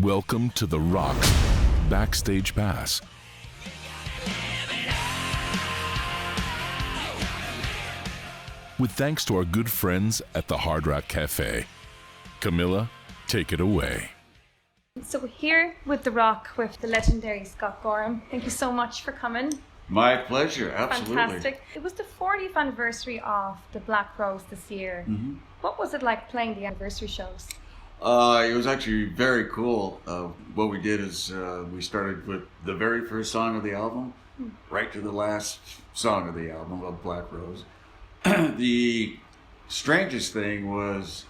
Welcome to the ROCK Backstage Pass. With thanks to our good friends at the Hard Rock Cafe. Camilla, take it away. So we're here with The Rock with the legendary Scott Gorham. Thank you so much for coming. My pleasure, absolutely. Fantastic. It was the 40th anniversary of the Black Rose this year. Mm-hmm. What was it like playing the anniversary shows? It was actually very cool. What we did is we started with the very first song of the album, right to the last song of the album of Black Rose. The strangest thing was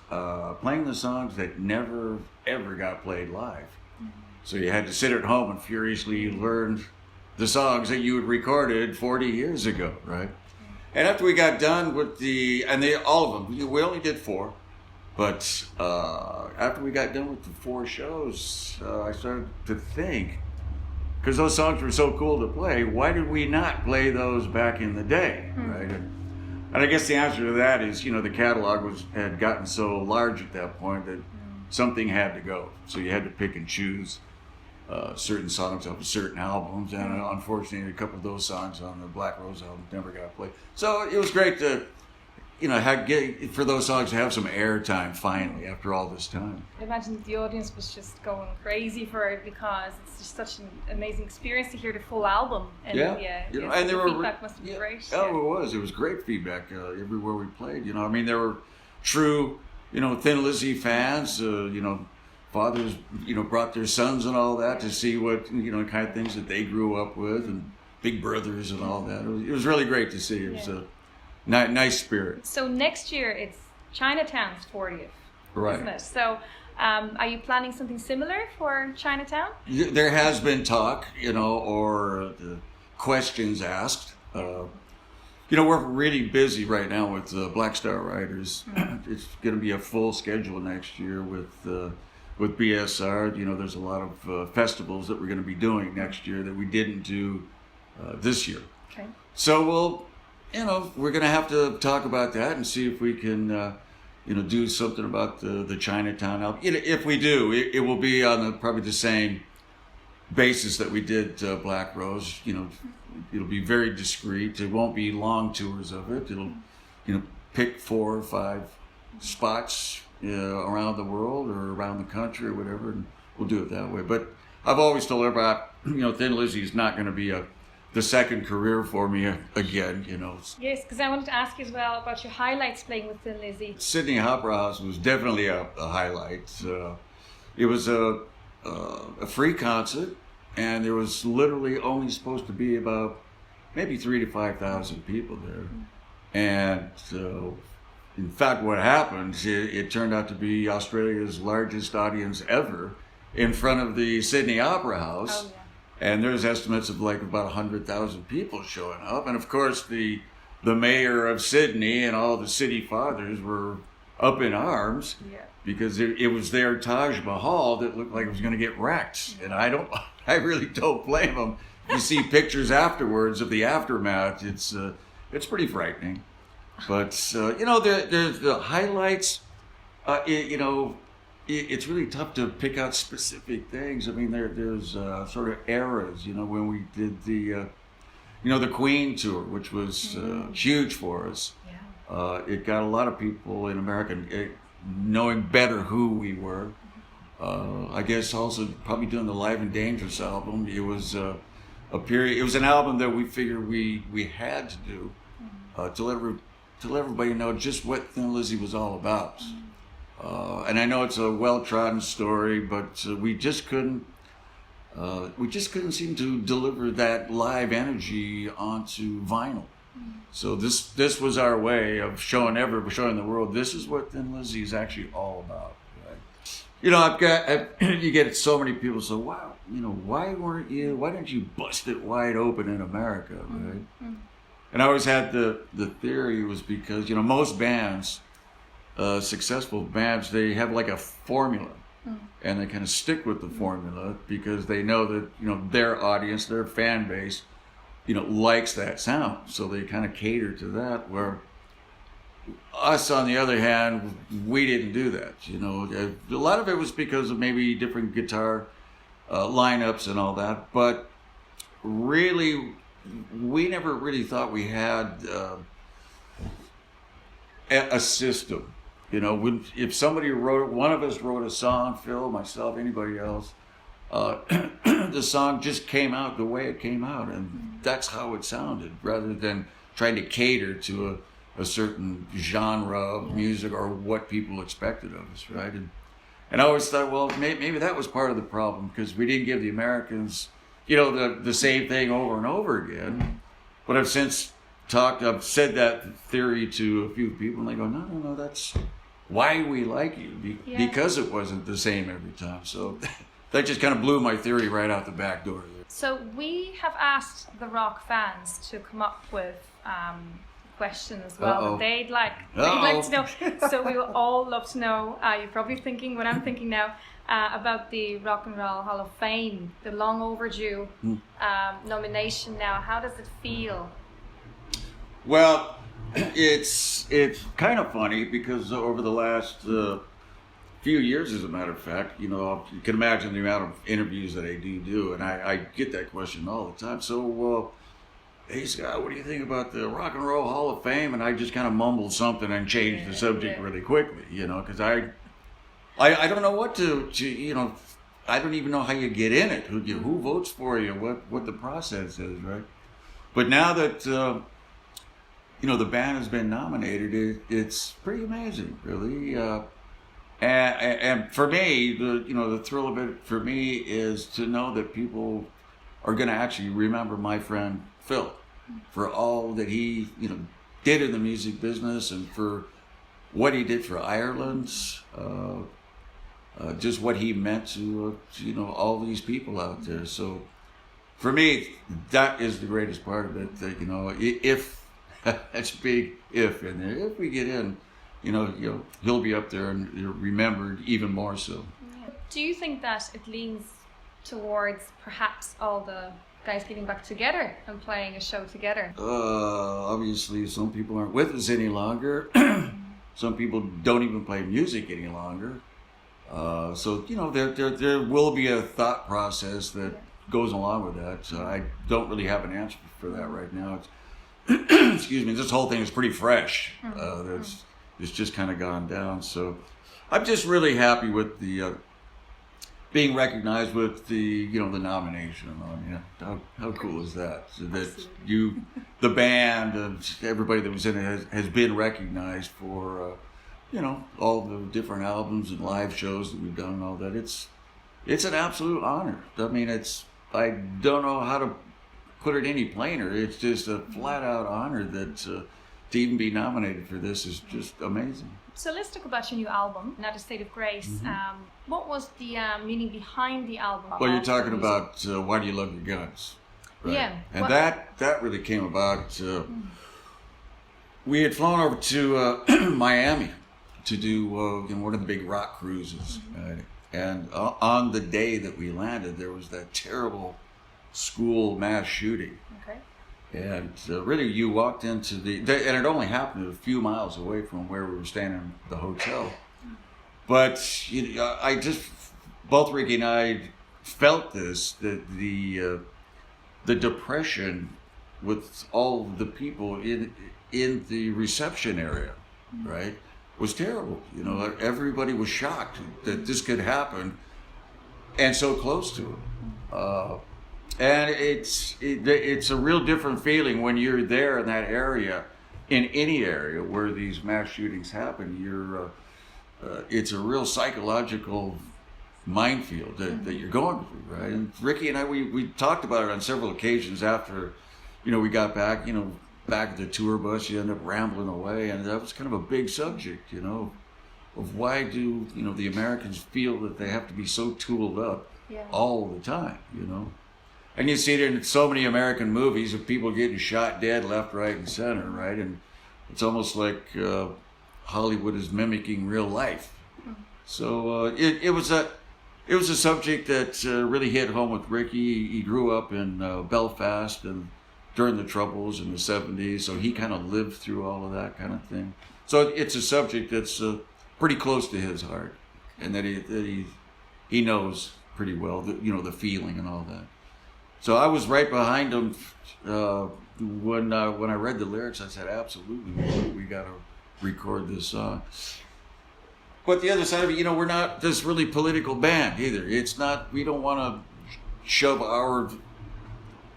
playing the songs that never, ever got played live. So you had to sit at home and furiously learn the songs that you had recorded 40 years ago, right? And after we got done with all of them, we only did 4. But after we got done with the 4 shows, I started to think, because those songs were so cool to play, why did we not play those back in the day, right? And I guess the answer to that is, the catalog had gotten so large at that point that something had to go. So you had to pick and choose certain songs off of certain albums, and unfortunately, a couple of those songs on the Black Rose album never got played. So it was great to, for those songs to have some airtime finally after all this time. I imagine the audience was just going crazy for it because it's just such an amazing experience to hear the full album. And and the feedback must have been great. Oh, it was great feedback everywhere we played. There were true, Thin Lizzy fans. Fathers, brought their sons and all that to see what, kind of things that they grew up with, and big brothers and all that. It was really great to see. It was a nice spirit. So next year it's Chinatown's 40th, right? Isn't it? So are you planning something similar for Chinatown? There has been talk, or questions asked. We're really busy right now with Black Star Riders. It's going to be a full schedule next year with BSR. There's a lot of festivals that we're going to be doing next year that we didn't do this year. Okay. So we're going to have to talk about that and see if we can, do something about the Chinatown album. If we do, it will be on probably the same basis that we did Black Rose. It'll be very discreet. It won't be long tours of it. It'll, pick 4 or 5 spots around the world or around the country or whatever, and we'll do it that way. But I've always told everybody, Thin Lizzy is not going to be the second career for me again, Yes, because I wanted to ask you as well about your highlights playing with Thin Lizzy. Sydney Opera House was definitely a highlight. It was a free concert, and there was literally only supposed to be about maybe 3,000 to 5,000 people there. And in fact, what happened, it turned out to be Australia's largest audience ever in front of the Sydney Opera House. Oh, yeah. And there's estimates of about 100,000 people showing up. And of course, the mayor of Sydney and all the city fathers were up in arms because it was their Taj Mahal that looked like it was going to get wrecked. And I really don't blame them. You see pictures afterwards of the aftermath. It's pretty frightening. But there's the highlights. It's really tough to pick out specific things. I mean, there's sort of eras. When we did the Queen tour, which was huge for us. Yeah. It got a lot of people in America knowing better who we were. I guess also probably doing the Live and Dangerous album. It was a period. It was an album that we figured we had to do to let everybody know just what Thin Lizzy was all about. And I know it's a well-trodden story, but we just couldn't seem to deliver that live energy onto vinyl. So this was our way of showing the world this is what Thin Lizzy is actually all about. Right? You get so many people say, wow, why didn't you bust it wide open in America, right? Mm-hmm. And I always had the theory was because most bands. Successful bands, they have a formula, and they kind of stick with the formula because they know that their audience, their fan base, likes that sound, so they kind of cater to that. Where us, on the other hand, we didn't do that. You know, a lot of it was because of maybe different guitar lineups and all that, but really, we never really thought we had a system. You know, if somebody wrote, one of us wrote a song, Phil, myself, anybody else, the song just came out the way it came out, and that's how it sounded, rather than trying to cater to a certain genre of music or what people expected of us, right? And I always thought, well, maybe that was part of the problem, because we didn't give the Americans, you know, the same thing over and over again. But I've since I've said that theory to a few people, and they go, no, that's why we like you, because it wasn't the same every time. So that just kind of blew my theory right out the back door there. So we have asked the rock fans to come up with question as well that they'd like to know. So we would all love to know, you're probably thinking what I'm thinking now, about the Rock and Roll Hall of Fame, the long overdue nomination now. How does it feel? Well, it's kind of funny, because over the last few years, as a matter of fact, you know, you can imagine the amount of interviews that I do, and I get that question all the time. So, hey Scott, what do you think about the Rock and Roll Hall of Fame? And I just kind of mumbled something and changed the subject really quickly, you know, because I don't know what to, you know, I don't even know how you get in it, who votes for you, what the process is, right? But now that, you know, the band has been nominated, it's pretty amazing, really. And for me, the thrill of it for me is to know that people are going to actually remember my friend Phil for all that he, you know, did in the music business, and for what he did for Ireland, just what he meant to, you know, all these people out there. So for me, that is the greatest part of it. That, you know, if that's a big if in there, if we get in, you know, he'll be up there and remembered even more so. Do you think that it leans towards perhaps all the guys getting back together and playing a show together? Obviously, some people aren't with us any longer. Some people don't even play music any longer. So, you know, there will be a thought process that goes along with that. So I don't really have an answer for that right now. Excuse me, this whole thing is pretty fresh. It's just kind of gone down. So I'm just really happy with the being recognized with the, you know, the nomination. How cool is that? So that the band and everybody that was in it has been recognized for, you know, all the different albums and live shows that we've done and all that. It's an absolute honor. I mean, I don't know how to put it any plainer. It's just a flat out honor that to even be nominated for this is just amazing. So let's talk about your new album, Not a State of Grace. What was the meaning behind the album? Well, you're talking about Why Do You Love Your Guns? Right? Yeah. And that really came about. We had flown over to Miami to do one of the big rock cruises. And on the day that we landed, there was that terrible school mass shooting. Okay. And really, you walked into and it only happened a few miles away from where we were staying in the hotel. But both Ricky and I felt that the depression with all the people in the reception area, right, was terrible. You know, everybody was shocked that this could happen, and so close to it. And it's a real different feeling when you're there in that area, in any area where these mass shootings happen. It's a real psychological minefield that you're going through, right? And Ricky and I, we talked about it on several occasions after, you know, we got back, you know, back at the tour bus. You end up rambling away, and that was kind of a big subject, you know, of why do, you know, the Americans feel that they have to be so tooled up all the time, you know? And you see it in so many American movies of people getting shot dead left, right, and center, right? And it's almost like Hollywood is mimicking real life. So it was a subject that really hit home with Ricky. He grew up in Belfast and during the Troubles in the 70s, so he kind of lived through all of that kind of thing. So it's a subject that's pretty close to his heart, and that he knows pretty well, the feeling and all that. So I was right behind him when I read the lyrics. I said, absolutely, we got to record this song. But the other side of it, we're not this really political band either. It's not. We don't want to shove our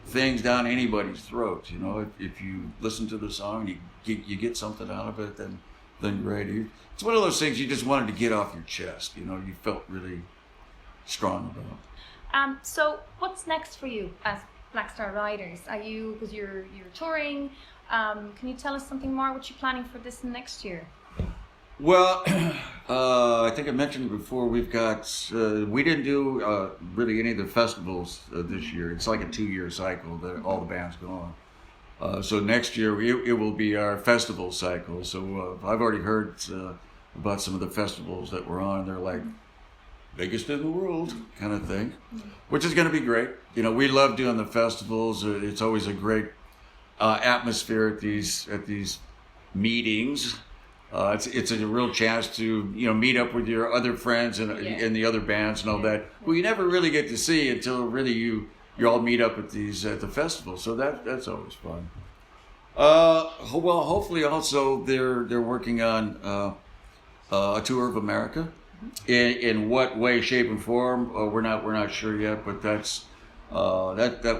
things down anybody's throat. If you listen to the song and you get something out of it, then great. It's one of those things you just wanted to get off your chest. You felt really strong about. So what's next for you as Black Star Riders? Because you're touring, can you tell us something more? What you're planning for this next year? Well, I think I mentioned before, we didn't do really any of the festivals this year. It's like a 2-year cycle that all the bands go on. So next year it will be our festival cycle. So I've already heard about some of the festivals that we're on. They're like biggest in the world kind of thing, which is going to be great. We love doing the festivals. It's always a great atmosphere at these meetings. It's a real chance to meet up with your other friends and the other bands and all that, who you never really get to see until really you all meet up at the festival. So that's always fun. Well, hopefully also they're working on a tour of America. In what way, shape, and form, we're not sure yet. But that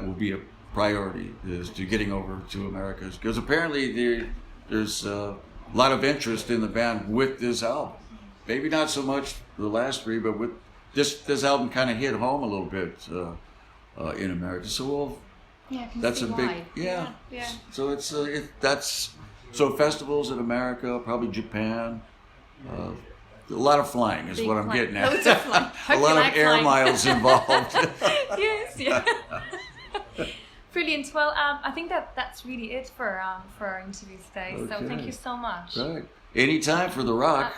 will be a priority, is to getting over to America, because apparently there's a lot of interest in the band with this album. Maybe not so much the last 3, but with this album kind of hit home a little bit in America. So that's a big yeah. So so festivals in America, probably Japan. A lot of flying is what I'm getting at. A lot of air miles involved. Yes, yeah. Brilliant. Well, I think that's really it for our interview today. Okay. So thank you so much. Right. Anytime for the rock.